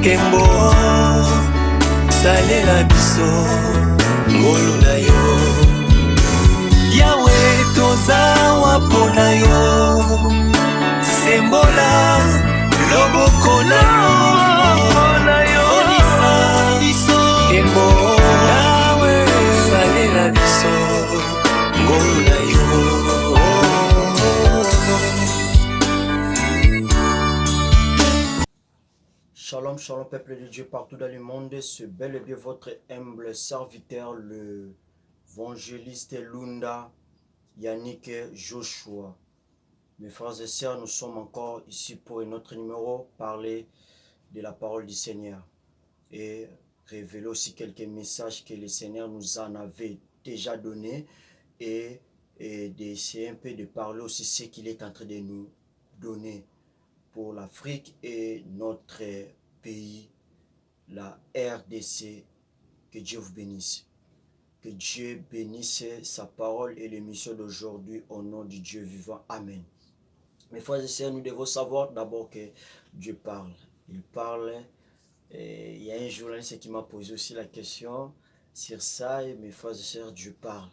Kembo salela biso ngolu na yo yawe tozawa pona yo sembola loboko na yo onisa biso Kembo yawe salela biso ngolu na yo. Shalom, shalom peuple de Dieu partout dans le monde, c'est bel et bien votre humble serviteur, le évangéliste Lunda Yannick Joshua. Mes frères et sœurs, nous sommes encore ici pour un autre numéro, parler de la parole du Seigneur et révéler aussi quelques messages que le Seigneur nous en avait déjà donnés et d'essayer un peu de parler aussi ce qu'il est en train de nous donner pour l'Afrique et notre pays, la RDC. Que Dieu vous bénisse. Que Dieu bénisse sa parole et l'émission d'aujourd'hui au nom du Dieu vivant. Amen. Mes frères et sœurs, nous devons savoir d'abord que Dieu parle. Il parle. Et il y a un journaliste qui m'a posé aussi la question sur ça. Et mes frères et sœurs, Dieu parle.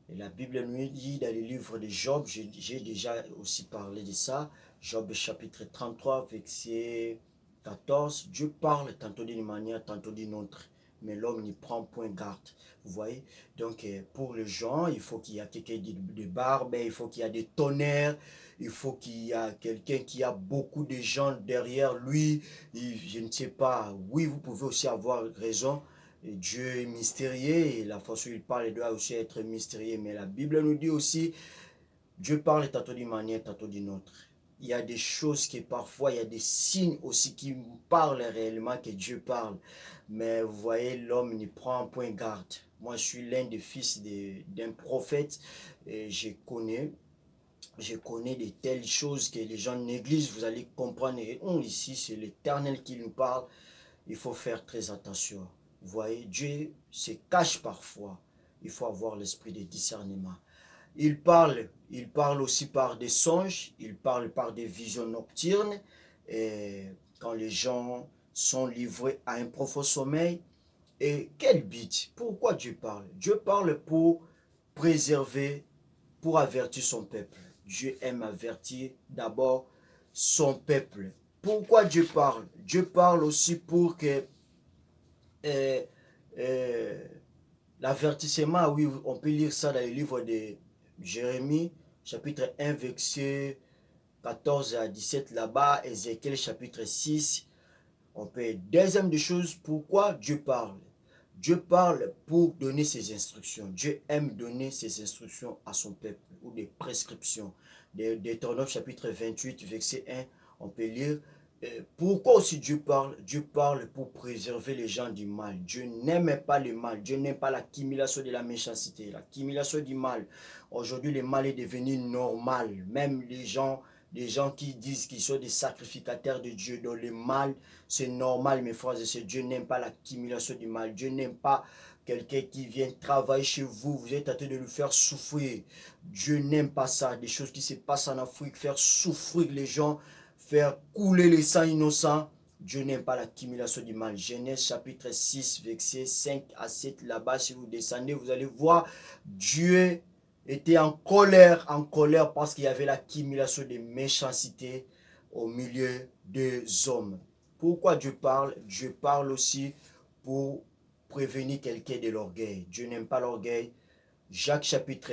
Et la Bible nous dit dans le livre de Job, j'ai déjà aussi parlé de ça, Job chapitre 33, verset 14, Dieu parle tantôt d'une manière, tantôt d'une autre, mais l'homme n'y prend point garde. Vous voyez? Donc pour les gens, il faut qu'il y ait quelqu'un de barbe, il faut qu'il y ait des tonnerres, il faut qu'il y ait quelqu'un qui a beaucoup de gens derrière lui, je ne sais pas, oui vous pouvez aussi avoir raison. Et Dieu est mystérieux et la façon où il parle doit aussi être mystérieux. Mais la Bible nous dit aussi, Dieu parle tantôt d'une manière, tantôt d'une autre. Il y a des choses qui parfois, il y a des signes aussi qui parlent réellement que Dieu parle. Mais vous voyez, l'homme n'y prend point garde. Moi, je suis l'un des fils d'un prophète et je connais de telles choses que les gens négligent. Vous allez comprendre, ici c'est l'Éternel qui nous parle. Il faut faire très attention. Vous voyez, Dieu se cache parfois. Il faut avoir l'esprit de discernement. Il parle aussi par des songes, il parle par des visions nocturnes. Et quand les gens sont livrés à un profond sommeil. Et quel but? Pourquoi Dieu parle? Dieu parle pour préserver, pour avertir son peuple. Dieu aime avertir d'abord son peuple. Pourquoi Dieu parle? Dieu parle aussi pour que l'avertissement, oui, on peut lire ça dans le livre de Jérémie, chapitre 1, verset 14 à 17 là-bas, Ézéchiel, chapitre 6. On peut. Deuxième des choses, pourquoi Dieu parle? Dieu parle pour donner ses instructions. Dieu aime donner ses instructions à son peuple, ou des prescriptions. Deutéronome, chapitre 28, verset 1, on peut lire. Pourquoi aussi Dieu parle? Dieu parle pour préserver les gens du mal. Dieu n'aime pas le mal. Dieu n'aime pas l'accumulation de la méchanceté, l'accumulation du mal. Aujourd'hui, le mal est devenu normal. Même les gens qui disent qu'ils sont des sacrificateurs de Dieu, dans le mal, c'est normal, mes frères et sœurs. Dieu n'aime pas l'accumulation du mal. Dieu n'aime pas quelqu'un qui vient travailler chez vous, vous êtes en train de le faire souffrir. Dieu n'aime pas ça. Des choses qui se passent en Afrique, faire souffrir les gens, faire couler les sangs innocents. Dieu n'aime pas l'accumulation du mal. Genèse chapitre 6, verset 5 à 7, là-bas, si vous descendez, vous allez voir, Dieu était en colère parce qu'il y avait l'accumulation de méchanceté au milieu des hommes. Pourquoi Dieu parle? Dieu parle aussi pour prévenir quelqu'un de l'orgueil. Dieu n'aime pas l'orgueil. Jacques chapitre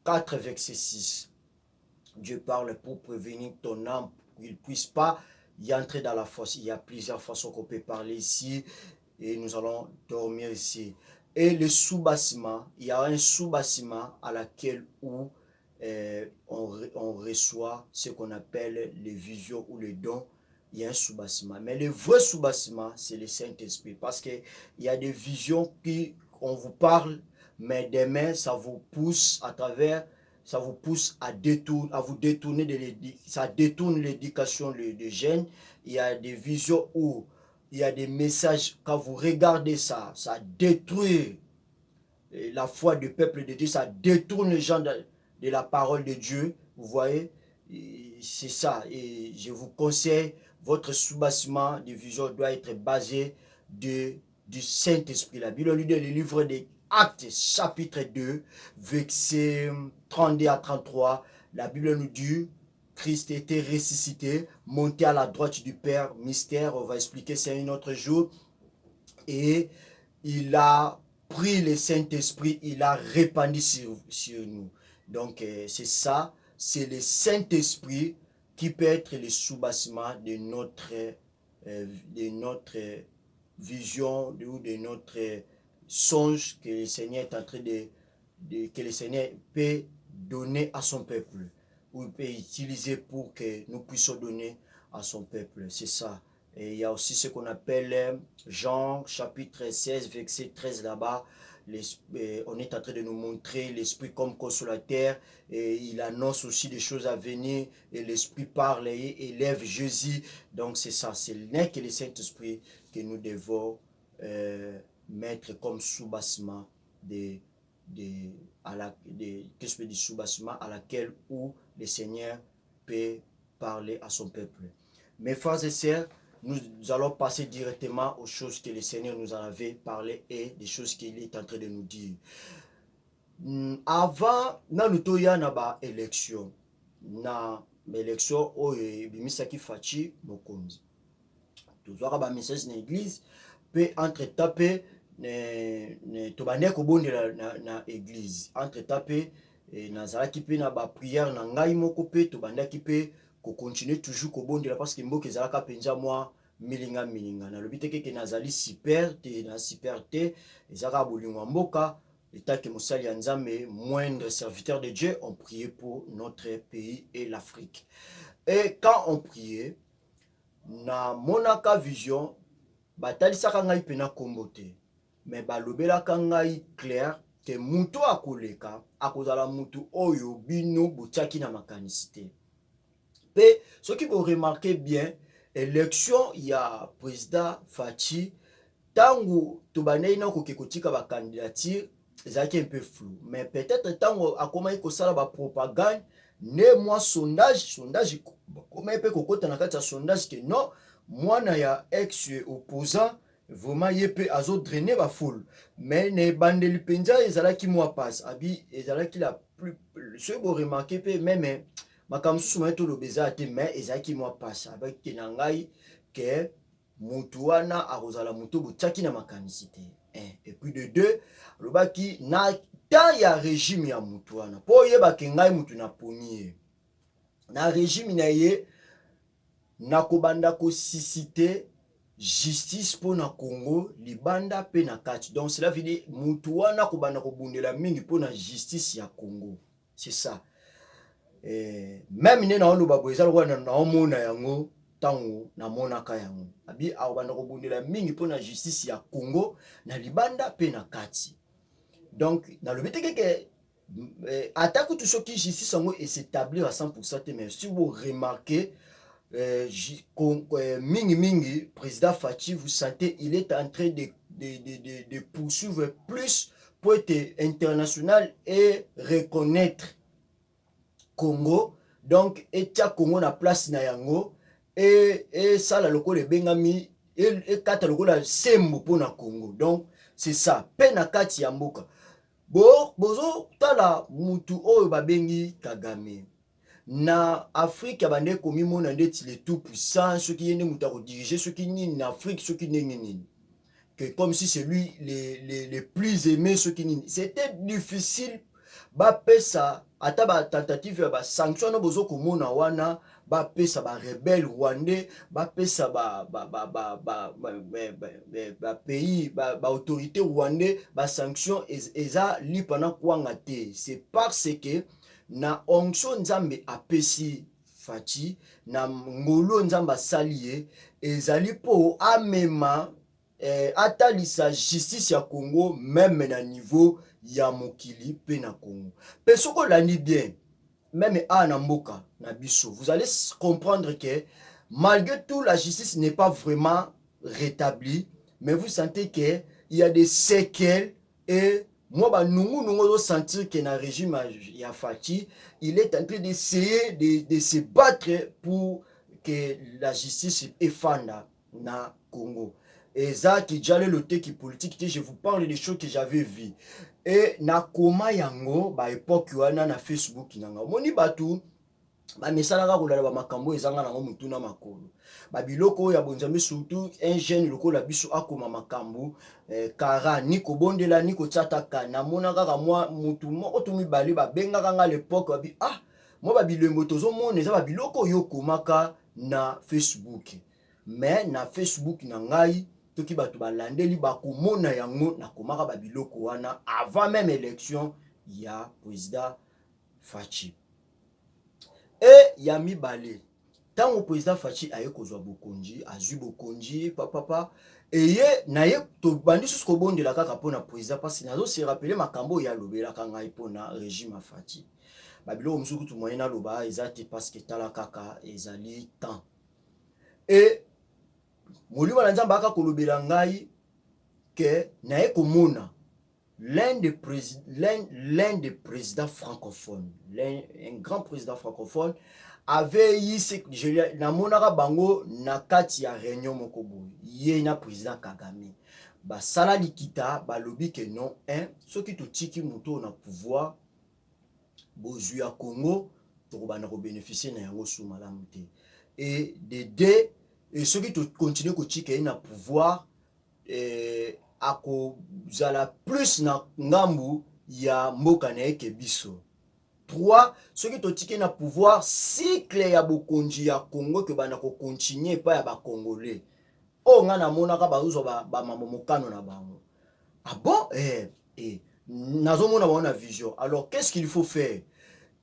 4, verset 6. Dieu parle pour prévenir ton âme, qu'il ne puisse pas y entrer dans la fosse. Il y a plusieurs façons qu'on peut parler ici et nous allons dormir ici. Et le sous-bassement, il y a un sous-bassement à laquelle où on reçoit ce qu'on appelle les visions ou les dons. Il y a un sous-bassement. Mais le vrai sous-bassement, c'est le Saint-Esprit. Parce qu'il y a des visions qui, on vous parle, mais demain, ça vous pousse à travers, ça vous pousse à vous détourner de l'éducation. Ça détourne l'éducation des jeunes. Il y a des visions où il y a des messages, quand vous regardez ça, ça détruit la foi du peuple de Dieu, ça détourne les gens de la parole de Dieu, vous voyez, c'est ça. Et je vous conseille votre soubassement de vision doit être basé du Saint-Esprit. La Bible nous dit le livre des Actes, chapitre 2, versets 32 à 33. La Bible nous dit Christ était ressuscité, monté à la droite du Père, mystère, on va expliquer ça un autre jour. Et il a pris le Saint-Esprit, il a répandu sur nous. Donc c'est ça, c'est le Saint-Esprit qui peut être le soubassement de notre vision ou de notre songe que le Seigneur est en train que le Seigneur peut donner à son peuple, ou il peut utiliser pour que nous puissions donner à son peuple. C'est ça. Et il y a aussi ce qu'on appelle Jean chapitre 16, verset 13 là-bas. On est en train de nous montrer l'Esprit comme consolateur, et il annonce aussi des choses à venir, et l'Esprit parle et élève Jésus. Donc c'est ça, c'est n'est que le Saint-Esprit que nous devons mettre comme soubassement soubassement à laquelle où le Seigneur peut parler à son peuple. Mes frères et sœurs, nous allons passer directement aux choses que le Seigneur nous en avait parlé et des choses qu'il est en train de nous dire. Avant, nous avons une élection. L'élection, bimisaki fachi mokonzi. Nous avons un message dans l'église, peut entre-taper, tobane kobondela na église. Entre-taper, nazalaki pe na ba prière na ngai moko pe tobandaki pe ko continuer toujours kobondela parce que mboka ezalaka penza moi milinga na lobi te ke nazali super te ezalaka bolingo mboka état que mosali ya Nzambe moindre serviteur de Dieu, on priait pour notre pays et l'Afrique. Et quand on priait na monaka vision batalisaka ngai pena kombo te, mais balobelaka ngai clair que mutu akoleka akozala mutu oyo bino botiaki na makanisi te. Et ce qui vous remarquez bien, élection, il y a président Fachi, tango tobanei na kokekotika ba candidature, ezaki un peu flou. Mais peut-être tango akoma ikosala ba propagande, ne moi sondage comment peut kokota na kati ya sondage que non, mwana ya ex opposant vraiment yepe azo drainer ba foule. Mais ne bandeli penza ezalaki moi passe, abi ezalaki la plus ce que vous remarquez peu même makambo susu moye tolobeza te, mais ezalaki mwa pasi abaki na ngai ke mutu wana akozala mutu botiaki na makanisi te. Et puis de deux, alobaki na ta ya régime ya mutu wana po oyebake ngai mutu na poni ye na régime na ye nakobanda kosisite justice po na Congo libanda pe na kati. Donc cela veut dire mutu wana kobanda kobundela mingi po na justice ya Congo. C'est ça. Même na oloba boza lwana na omona yango tango na monaka yango abi awanda kobundela mingi pona justice ya Congo na libanda pe na kati. Donc na lobete que attaque tout ce qui justice yango et s'établir à 100%, mais si vous remarquez mingi président Fachi, vous sentez il est en train de poursuivre plus pour être international et reconnaître Congo, donc etia Congo na place na yango et ça la loko le bengami et kata loko la sembo pona Congo. Donc c'est ça pena kati ya mboka bozo tala mutu oyo babengi Kagame na Afrique ya bande komi mona ndeti le tout puissant, ce qui yende muta ko diriger ce qui ni na Afrique, ce qui nengeni que comme si c'est lui les plus aimés, ce qui ni c'était difficile ba pesa ata ba tentative ya ba sanction no bozo komona wana ba pesa ba rebelle rwandais ba pesa ba pays ba autorité rwandais ba sanction eza li pendant kwanga te. C'est parce que na onction Nzambe apesi Fachi na ngolo Nzamba salié ezali po amema atalisa justice ya Congo même na niveau ya mokili pe na Congo. Pe soko lani bien, même à Namboka, na biso, vous allez comprendre que malgré tout la justice n'est pas vraiment rétablie, mais vous sentez que il y a des séquelles et moi nous sentir que na régime ya Fachi, il est en train d'essayer de se battre pour que la justice est fanda na Congo. Et ça qui jale le qui politique, je vous parle des choses que j'avais vues. Et na koma yango ba époque wana na Facebook nanga. Moni batu ba mesalaka kolala ba makambo ezanga nango mutuna makolo. Ba biloko ya bonzambe surtout un jeune lokola biso akoma makambo kara ni ko bondela ni ko tchataka na mona kaka moi mutu moko to mibale ba bengaka nga l'époque ba bi ah moi ba bilembo tozo mona eza ba biloko yo komaka na Facebook. Mais na Facebook na ngai toki batu balandeli bakomona yango na komaka ba biloko wana avant même élection ya président Fachi. Et ya mibale tango président Fachi aye kozwa bokonji azwi bokonji papa eye na ye to bandi susu ko bondela kaka pona président parce que nazo se rappeler makambo ya lobela kanga ipona régime Fachi babilo musuku tu moyena loba ezate parce que tala kaka ezali temps et molimo na nzamba aka kolobela ngai que na ye komona l'un des présidents francophones, un grand président francophone, avait eu ce que na monaka bango na kati ya réunion mokobo ye na président Kagame ba sala likita ba lobi que non soki to tiki muto na pouvoir bozu ya Congo to bana ko bénéficier na yango sous malamu te et de deux et soki to continuer ko tiki na pouvoir ako zala plus na ngambu ya mboka na eke biso. 3. Soki totiki na pouvoir cycle ya bokonji ya Congo ke bana ko continuer pa ya ba Congolais. O nga na monaka ba uzo ba mambo mokano na bango. Ah bon nazo mona ba na vision. Alors qu'est-ce qu'il faut faire?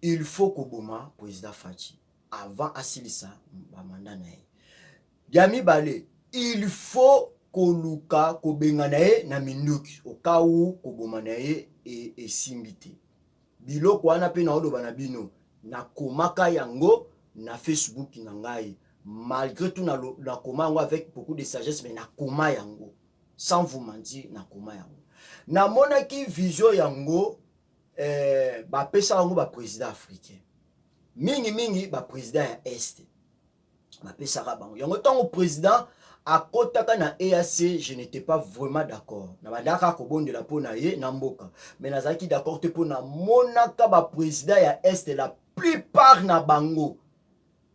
Il faut koboma président Fachi avant asilisa ba mandat na ye. Yami bale, il faut koluka kobengana ye na minduki okawu kobomana ye e simbite biloko wana pe na oloba na bino na komaka yango na Facebook na ngai malgré tout na koma yango avec beaucoup de sagesse mais na koma yango sans vous mentir na koma yango na monaki vision yango ba pesa yango ba président africain mingi ba président ya est ba pesa ka bango yango tango président à kotaka na EAC, je n'étais pas vraiment d'accord. Na badaka ko bondela pona ye na mboka. Mais nazaki d'accord te pona monaka ba président ya est la plupart na bango.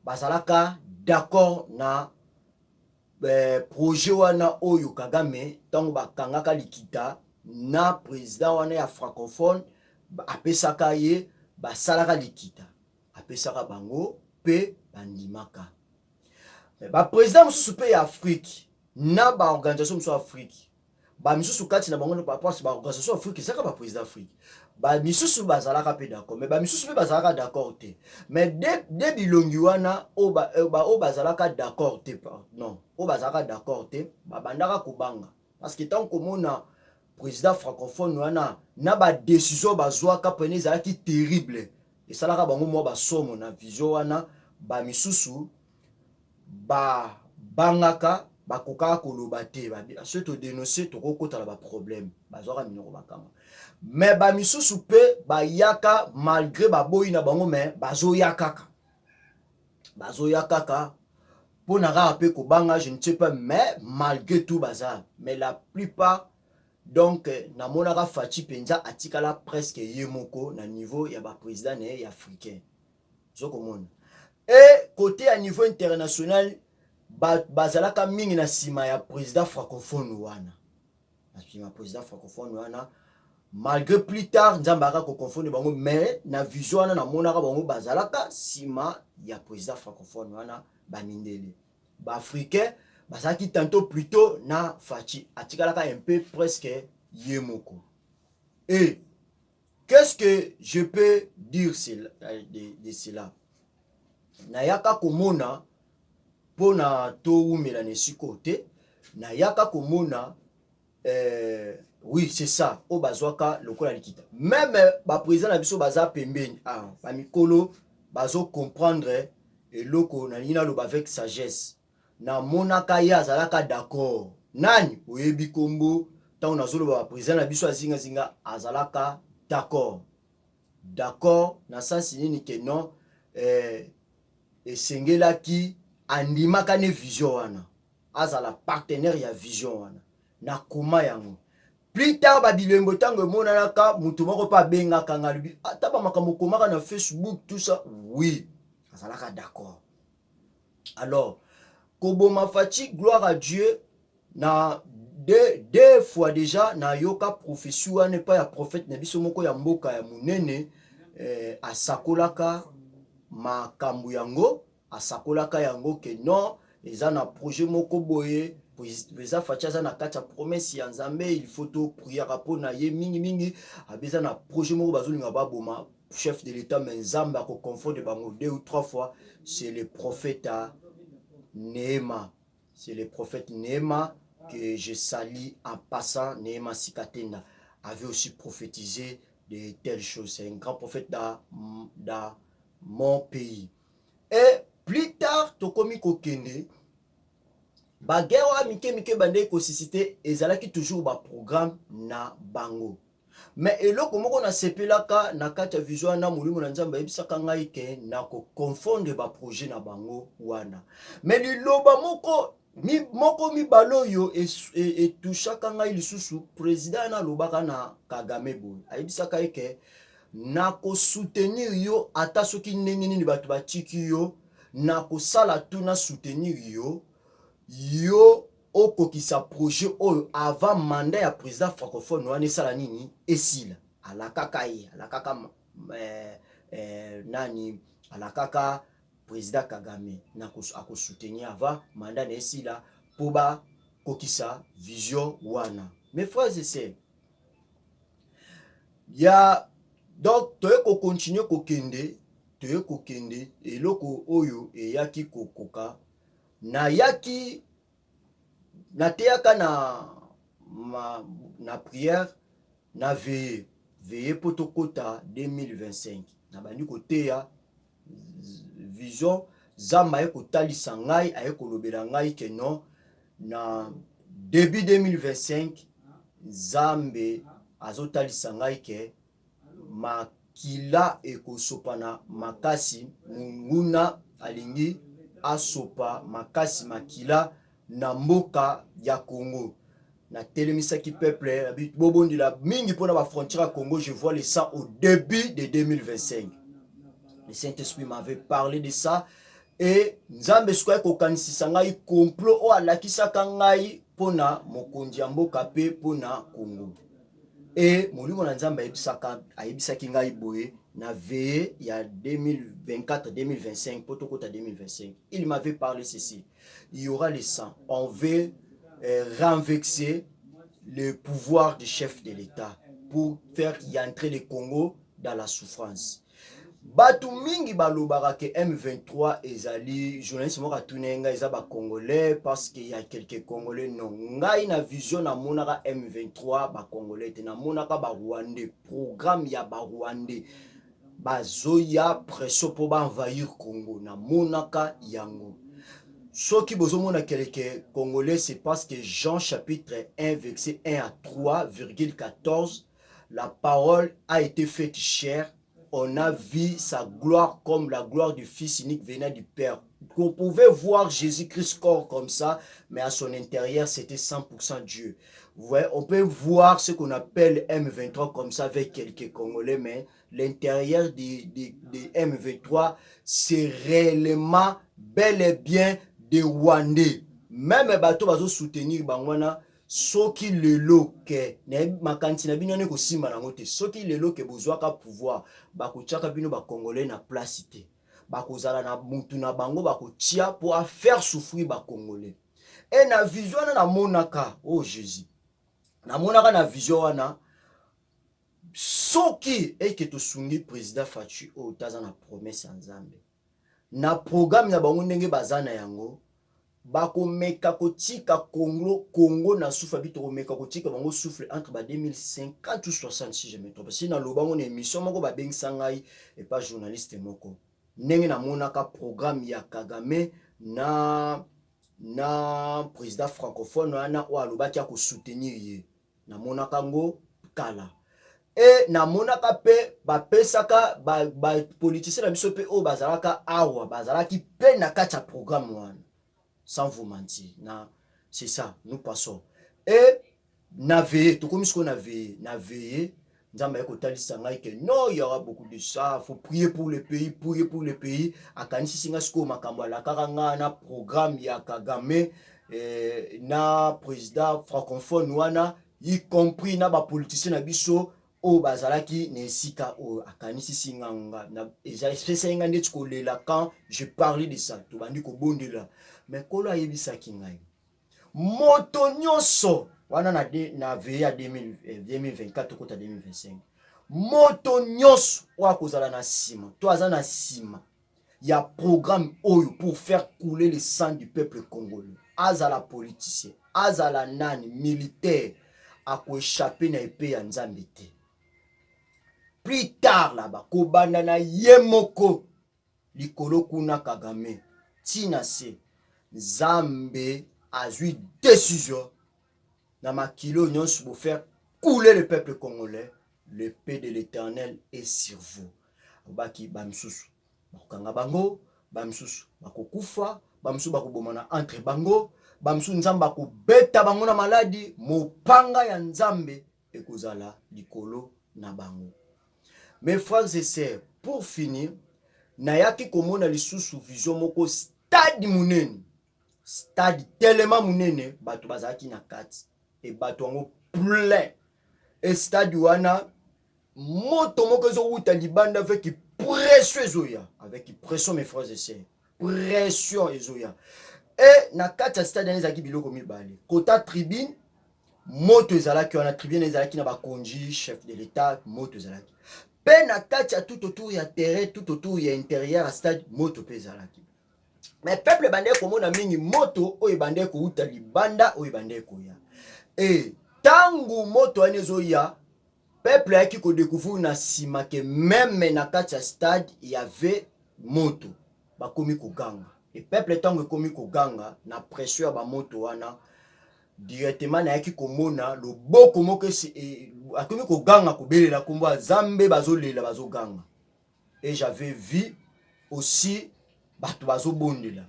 Bazalaka d'accord na projet wana oyo Kagame tango bakangaka likita na président wana ya francophone apesaka ye basalaka likita. Apesaka bango pe bandimaka. Ba président mususu pe ya Afrique na ba organisation mususu Afrique ba misusu kati na bango pa parce ba organisation Afrique saka ba président Afrique ba misusu bazalaka pe d'accord mais ba misusu pe bazalaka d'accord te mais de bilongi wana o bazalaka d'accord te non o bazalaka d'accord te ba bandaka kobanga parce que tant que mona président francophone wana na ba décision bazwaka pene zalaki terrible et salaka bango mo ba somo na vision wana ba misusu ba bangaka ba koka koloba te ba ceux to dénoncer to kokota ba problème bazwaka minoko bakama mais ba misusu pe ba yaka malgré ba boyi na bango mais bazo yakaka pona ka pe ko banga je ne sais pas mais malgré tout bazar mais la plupart donc na monaka Fachi penza atikala presque yemoko na niveau ya ba président né africain zoko mona. Et côté à niveau international, bazalaka mingi na sima ya président francophone wana. Na sima président francophone wana, malgré plus tard nzambaka ko confondre bango mais na vision wana na monaka bango bazalaka sima ya président francophone wana banindele. Ba africain bazalaki tantôt plutôt na Fachi atikalaka un peu presque yemoko. Et qu'est-ce que je peux dire de cela? Na yaka komona pona to umela nesiko te na yaka komona oui c'est ça o bazwaka lokola likita même ba président na biso baza pembeni ba mikolo bazo comprendre eloko na nina loba avec sagesse na monaka ya azalaka d'accord nani oyebi kombo tango nazoloba ba président na biso azinga azalaka d'accord na sens nini que non esengelaki andimaka ne vision wana azala partenaire ya vision wana na koma yango plus tard babilembo tango emonanaka mutu moko pa bengaka nga lubi ata bamakambo komaka na Facebook tout ça oui azalaka d'accord. Alors koboma Fachi gloire à Dieu na deux fois déjà na yoka prophétie wana pa ya prophète na biso moko ya mboka ya munene asakolaka makambo yango asakolaka yango ke non eza na projet moko boye Beza Fachi aza na kati ya promesse ya Nzambe il faut to prier rapport na ye mingi mingi abeza na projet moko bazolinga baboma chef de l'état mais Nzambe ako confondre bango 2 ou 3 fois. C'est le prophète Néhéma. C'est le prophète Néhéma que je salue en passant. Néhéma Sikatenda avait aussi prophétisé de telles choses. C'est un grand prophète dans mon pays. Et plus tard, Tokomi Kokende, Bagero Mike Bande Kosisite, ezalaki toujours ba programme na bango. Mais eloko moko na sepelaka na kati ya vision na mulimo na Nzambe ebisaka ngai ke na ko confondre ba projet na bango wana. Mais liloba moko mibalo yo etushaka ngai lisusu président na lobaka na Kagame boy. Ayebisaka ke na ko soutenir yo ata soki ndenge nini bato batiki yo na ko sala tout na soutenir yo okokisa projet oyo avant mandat ya président francophone wana esala nini esila alakaka ye alakaka nani alakaka président Kagame na akosoutenir avant mandat na esila po ba kokisa vision wana. Mes frères et sœurs, ya donc toye ko continuer kokende eloko oyo eyaki kokoka na yaki na teyaka na prière na veillé potokota 2025 na bandi koteya vision Zamba ye kotalisa ngai aye kolobela ngai ke non na début 2025 Zambe azotalisa ngai ke makila ekosopana makasi munguna alingi asopa makasi makila na mboka ya Congo. Na telemisaki peuple bobondi la mingi pona ba frontière Congo, je vois le sang au début de 2025. Le Saint-Esprit m'avait parlé de ça et Nzambe soka ko kanisisa ngai complot o alakisaka ngai pona mokonzi ya mboka pe pona Congo. Et molimo na Nzambe ayebisaki ngai boye na veille ya 2024-2025 potokota 2025. Il m'avait parlé ceci. Il y aura le sang. On veut renverser le pouvoir du chef de l'État pour faire y entrer le Congo dans la souffrance. Batu mingi balobaka ke M23 ezali journaliste moka tunenga ezaba congolais parce qu'il y a quelques congolais non ngai na vision na monaka M23 ba congolais te na monaka ba rwandais programme ya ba rwandais bazoya pression pour ba envahir Congo na monaka yango. Ce qui bozomona quelques congolais c'est parce que Jean chapitre 1 verset 1 à 3,14 la parole a été faite chair. On a vu sa gloire comme la gloire du Fils unique venant du Père. On pouvait voir Jésus-Christ corps comme ça, mais à son intérieur, c'était 100% Dieu. Vous voyez, on peut voir ce qu'on appelle M23 comme ça avec quelques Congolais, mais l'intérieur de M23, c'est réellement bel et bien des Rwandais. Même les bateaux vont soutenir Bangwana. Soki lelo ke na makanti na bino ne ko simba na ngote soki lelo ke bozwaka pouvoir bakotiaka bino ba congolais na place te bakozala na mutu na bango bakotia pour faire souffrir ba congolais et na vision na monaka oh Jésus na monaka na vision wana soki eke to sungi président Fachi o taza na promesse ya Nzambe na programme na bango ndenge bazana yango bako meka kotika Congo na souffle bito meka kotika bango souffle entre ba 2050 ou 60 si je me trompe si na lobango na émission moko ba bengisa ngai et pas journaliste moko ndenge na monaka programme ya Kagame na président francophone wana o alobaki ko soutenir ye na monaka ngo kala et na monaka pe ba pesaka ba politiciens na biso pe o bazalaka awa bazalaki pe na kati ya programme wana sans vous mentir. C'est ça, nous passons. Et na veillé, tout comme ce qu'on a veillé, non, il y aura beaucoup de ça, il faut prier pour le pays, prier pour le pays. Akanisi singa sko makambo la karanga na programme ya Kagame na président francophone wana, y compris na ba politicien na biso o bazalaki nesika o akanisi singa na eza espèce nga ndeti ko lela quand je parlais de ça, to bandi ko bondela. Mais kolo ayebisaki ngai. Moto nyonso wana na veille à 2024 kota 2025 moto nyonso wakozala na sima to aza na sima ya programme oyo pour faire couler le sang du peuple congolais, azala politicien azala nani militaire akoéchapper na épée ya nzambe te. Plus tard là-bas kobanda na ye moko likolo kuna Kagame tina se Nzambe a eu décision dans ma kilo nyonso pour faire couler le peuple congolais. Le paix de l'Éternel est sur vous. Baki bamsusu bakanga bango, bamsusu bakokufa, bamsusu bakobomana entre bango, bamsusu nzambe bakobeta bango na maladi, mopanga ya nzambe ekozala likolo na bango. Mes frères et sœurs, pour finir, nayaki komona lisusu vision moko stade munene. Stade tellement munene bato bazaki na kati et bato ngo plein et stade wana moto moko zo uta libanda avec pression ezoya, avec pression mes frères et sœurs, pression ezoya. Et na kati stade ezaki biloko mibale kota tribune moto ezalaki wana, tribune ezalaki na bakonji chef de l'état, moto ezalaki pe na kati tout autour ya terrain, tout autour ya intérieur stade moto pe ezalaki. Mais peuple bande komona mingi moto oyo bande ko uta libanda oyo bande ko ya. Et tangu moto anezo ya peuple yaki ko découvrir na sima que même na kati stade il y avait moto ba komi ko ganga. Et peuple tangu komi ko ganga na pression ba moto wana directement na yaki komona loboko moko akomi ko ganga ko belela komba Zambe bazolela bazoganga. Et j'avais vu aussi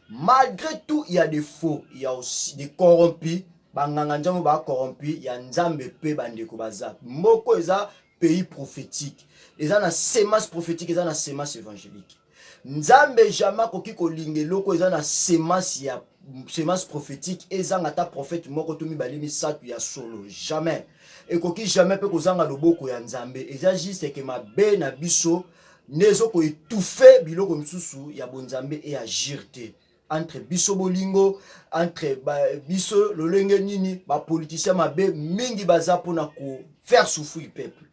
malgré tout il y a des faux, il y a aussi des corrompus, banganga nzambe ba corrompus, il y a nzambe pe bandeko baza moko eza pays prophétique, eza na semence prophétique, eza na semence évangélique. Nzambe jamais koki kolinga loko eza na semence ya semence prophétique, eza ngata prophète moko to mibali misatu ya solo, jamais. Et koki jamais pe kozanga loboko ya nzambe, eza juste que mabe na biso nezo ko étouffer biloko msusu ya bonzambe et agir te entre biso bolingo, entre biso lolenge nini ba politicien mabe mingi baza pona ko faire souffrir le peuple.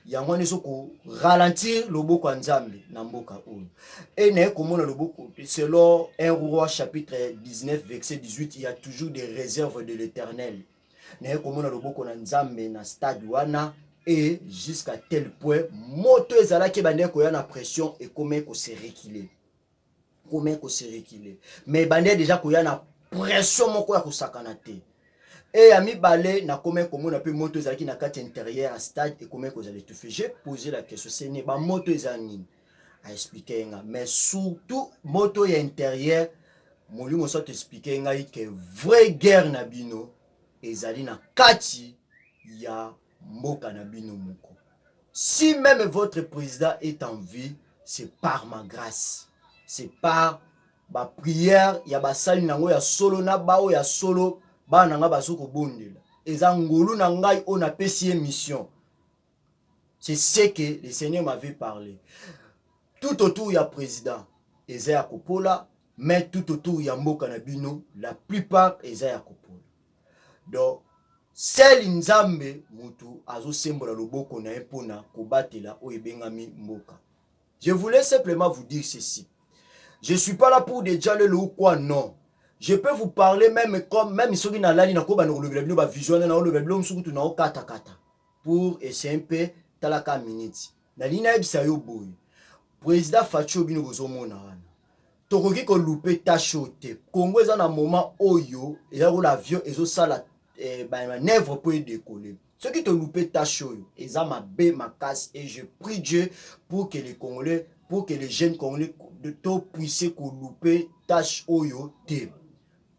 Yango nezo ko ralentir loboko ya nzambe na mboka oyo. Et na komona loboko selon 1 Roi chapitre 19 verset 18, il y a toujours des réserves de l'Éternel. Na komona loboko na nzambe na stade wana. Et jusqu'à tel point, moto ezalaki bande ko ya na pression et comment ko se reculer. Comment ko se reculer. Mais bande déjà ko ya na pression moko ya ko sakana te. Et ami balé na comment komona pe moto ezalaki na kati intérieur à stade et comment ko allait tout faire. J'ai posé la question, c'est ne ba moto ezani a expliquer nga, mais surtout moto ya intérieur molimo so te expliquer nga que vraie guerre na bino ezali na kati ya mboka na bino moko. Si même votre président est en vie, c'est par ma grâce, c'est par ba prière ya basali nango ya solo na bao ya solo ba nanga basoko bondela eza ngolu na ngai on a pesi mission. C'est ce que le Seigneur m'avait parlé. Tout autour ya président eza ya kopola, mais tout autour ya mboka na bino la plupart eza ya kopola. Donc sel nzambe mutu azo sembola loboko na epona kobatela o ebengami mboka. Je voulais simplement vous dire ceci. Je suis pas là pour déjà le ou quoi, non. Je peux vous parler même comme même ceux qui na lali na ko ba no le ba vision na le blom sukutu na kata kata pour essayer un peu talaka minute. Na lina ebisa yo boy. Président Facho bino bozomona wana. Tokoki ko louper ta chote. Congo eza na moment oyo eza ko l'avion ezo sala manœuvre pour décoller. Ceux qui te loupent ta chose, ils ont ma bé, ma casse, et je prie Dieu pour que les Congolais, pour que les jeunes Congolais de tout puissent louper tâche oyo te.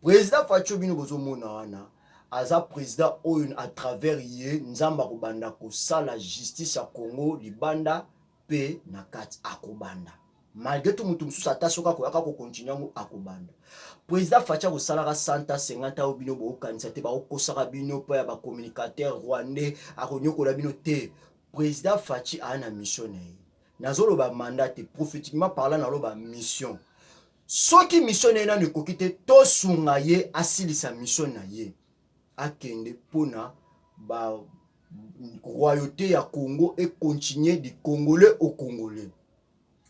président Faci bino bozo mona wana aza président oyo à travers ye nzamba kobanda ko sala justice ya Congo libanda pe na kati akobanda malgré tout mutu mususu atasoka koyaka ko continuer ngo akobanda président Faci ko sala ka 150 au bino bo kanisa te ba okosaka bino pa ya ba communicateur rwandais akonyokola bino te président Faci a na mission na ye nazoloba mandat te prophétiquement parlant naloba mission soki mission na ye nanu ekoki te tosunga ye asilisa mission na ye akende pona ba royauté ya Congo et continuer du Congolais au Congolais.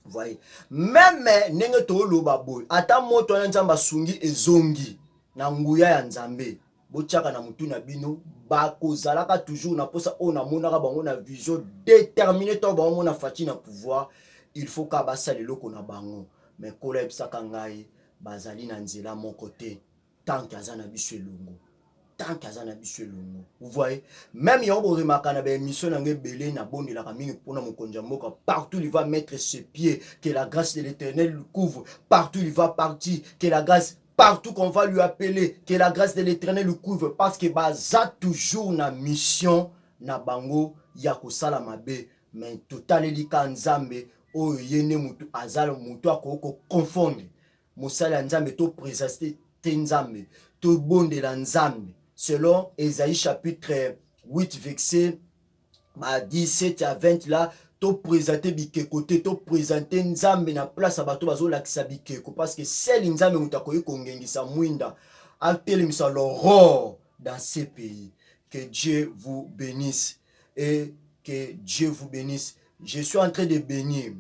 Voyez, même nenge to loba boy ata moto na nzamba sungi ezongi na nguya ya nzambe bochaka na mutu na bino bakozalaka toujours na posa ona monaka bango na vision déterminée to bango na Faci na pouvoir il faut ka basali loko na bango mais kola ebisaka ngai bazali na nzela mon côté tant qu'azana biso elongo tant qu'azana biso elongo vous voyez même yon bo remaka na ba émission na ngebele na bondi la mingi pona mokonja mboka partout il va mettre ses pieds que la grâce de l'Éternel le couvre partout il va partir que la grâce partout qu'on va lui appeler que la grâce de l'Éternel le couvre parce que baza toujours na mission na bango ya kosala mabe mais total elika nzambe oyo yene mutu azala mutu akoko confondre mosala nzambe to présenter nzambe to bonde la nzambe selon Ésaïe chapitre 8 verset 17 à 20 là to présenter bikeko te to présenter nzambe na place abato bazo lakisa bikeko parce que celle nzambe mutakoyi kongengisa mwinda atelemisa l'aurore dans ces pays. Que Dieu vous bénisse et que Dieu vous bénisse. Je suis en train de bénir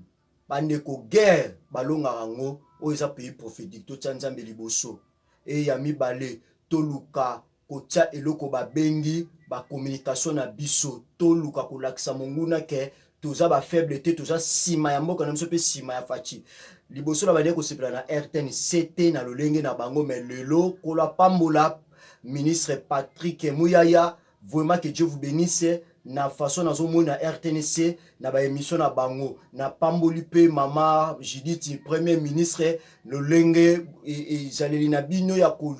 bandeko guerre balonga rango o eza pays prophétique to tsanzambe liboso et yami balé toluka kotia eloko babengi ba communication na biso toluka kolakisa monguna ke toza ba faible te toza sima ya mboka na biso pe sima ya Faci liboso la bande ko sepela na RTN CT na lolenge na bango mais lelo kola pambola ministre Patrick Muyaya vraiment que Dieu vous bénisse na façon nazo mona RTNC na ba émission na bango na pamboli pe mama Judith premier ministre le lenge et zaleli na bino ya ko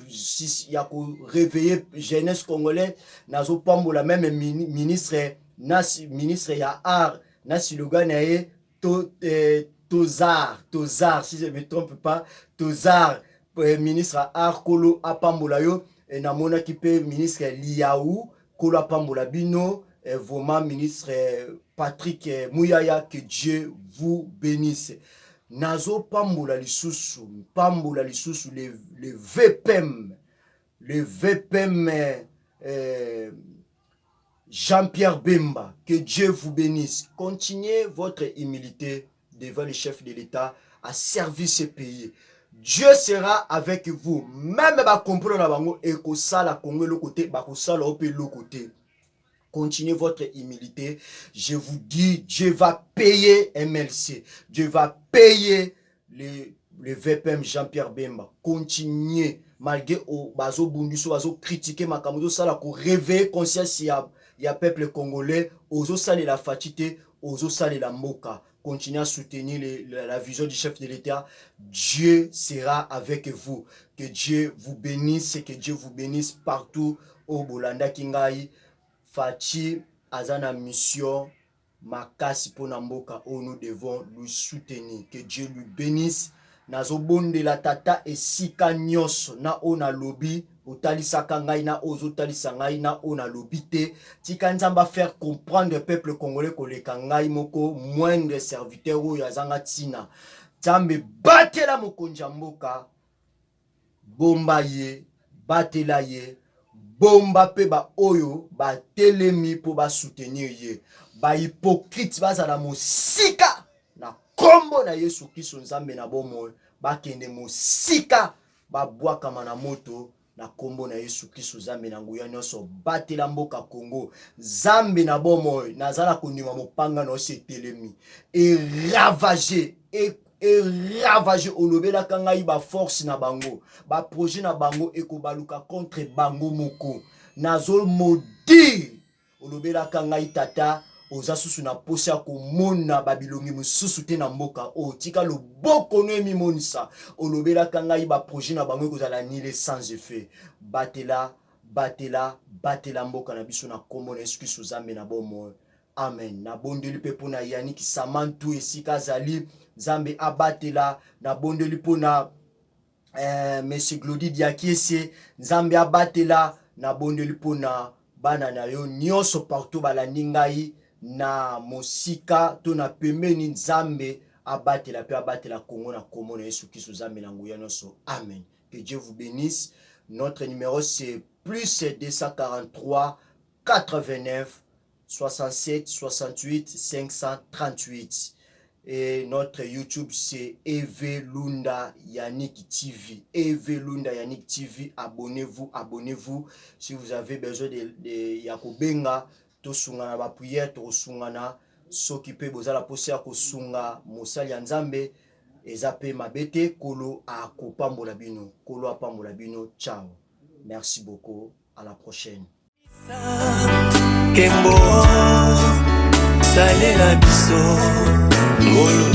réveiller jeunesse congolais nazo pambola même ministre ministre ya art na slogan na Tozar si je me trompe pas Tozar ministre art kolo apambola yo et na mona ki pe ministre Liaou kolo apambola bino vraiment ministre Patrick Muyaya que Dieu vous bénisse. Nazo pambola lisusu le VPM Jean-Pierre Bemba, que Dieu vous bénisse. Continuez votre humilité devant le chef de l'État à servir ce pays. Dieu sera avec vous. Même ba comprendre la bango et ko sala Congo le côté ba ko sala au pays le côté. Continuez votre humilité. Je vous dis, Dieu va payer MLC. Dieu va payer le VPM Jean-Pierre Bemba. Continuez. Malgré au bazo bunduso, bazo critiquer ma kamuzo sala ko réveiller conscience ya peuple congolais. Ozo sale la fatité, ozo sale la moka. Continuez à soutenir la vision du chef de l'État. Dieu sera avec vous. Que Dieu vous bénisse et que Dieu vous bénisse partout au Bolanda Kingai. Faci azana mission makasi pona mboka où nous devons lui soutenir. Que Dieu lui bénisse. Nazo bonde la tata esika nyos na ona lobby otalisaka ngai na ozo talisa ngai na ona lobby te. Tika nzamba faire comprendre le peuple congolais koleka ngai moko moindre serviteur oyo azanga tina. Nzambe batela mokonja mboka bomba ye batela ye bomba pe ba oyo ba telemi po ba soutenir ye ba hypocrite bazala mosika na kombo na Yesu Kristo nzambe na bomo ba kende mosika ba bwaka na moto na kombo na Yesu Kristo nzambe na nguya nyonso batela mboka Congo nzambe na bomo nazala kondima mopanga na ose telemi et ravager olobela kangai ba force na bango ba projet na bango ekobaluka contre bango moko nazol maudire olobela kangai tata oza susu na posa komona babilongi mosusu te na mboka o tika loboko no emimonisa olobelaka ngai baprojet na bango ekozala nile sans effet batela mboka na biso na kombo na Yesu Kristo Nzambe na bomoi. Amen. Na bondeli pe pona Yannick Samantu esika azali Nzambe abatela, na bondeli pona Monsieur Glody Diakiese Nzambe abatela, na bondeli pona bana na yo nyonso partout balandi ngai na mosika to na pembeni Nzambe abatela pe abatela Kongo na kombo na Yesu Kristo Nzambe na nguya nyonso. Amen. Que Dieu vous bénisse. Notre numéro c'est plus 243 89 67 68 538. Et notre YouTube c'est EV Lunda Yannick TV. EV Lunda Yannick TV. Abonnez-vous. Si vous avez besoin de Yakobenga, to sungana ba prière, to sungana s'occuper bozala poser ko sunga mosali ya Nzambe ezape mabete kolo a kopambola bino. Kolo apambola bino. Ciao. Merci beaucoup. À la prochaine. Kembo salela biso ngolo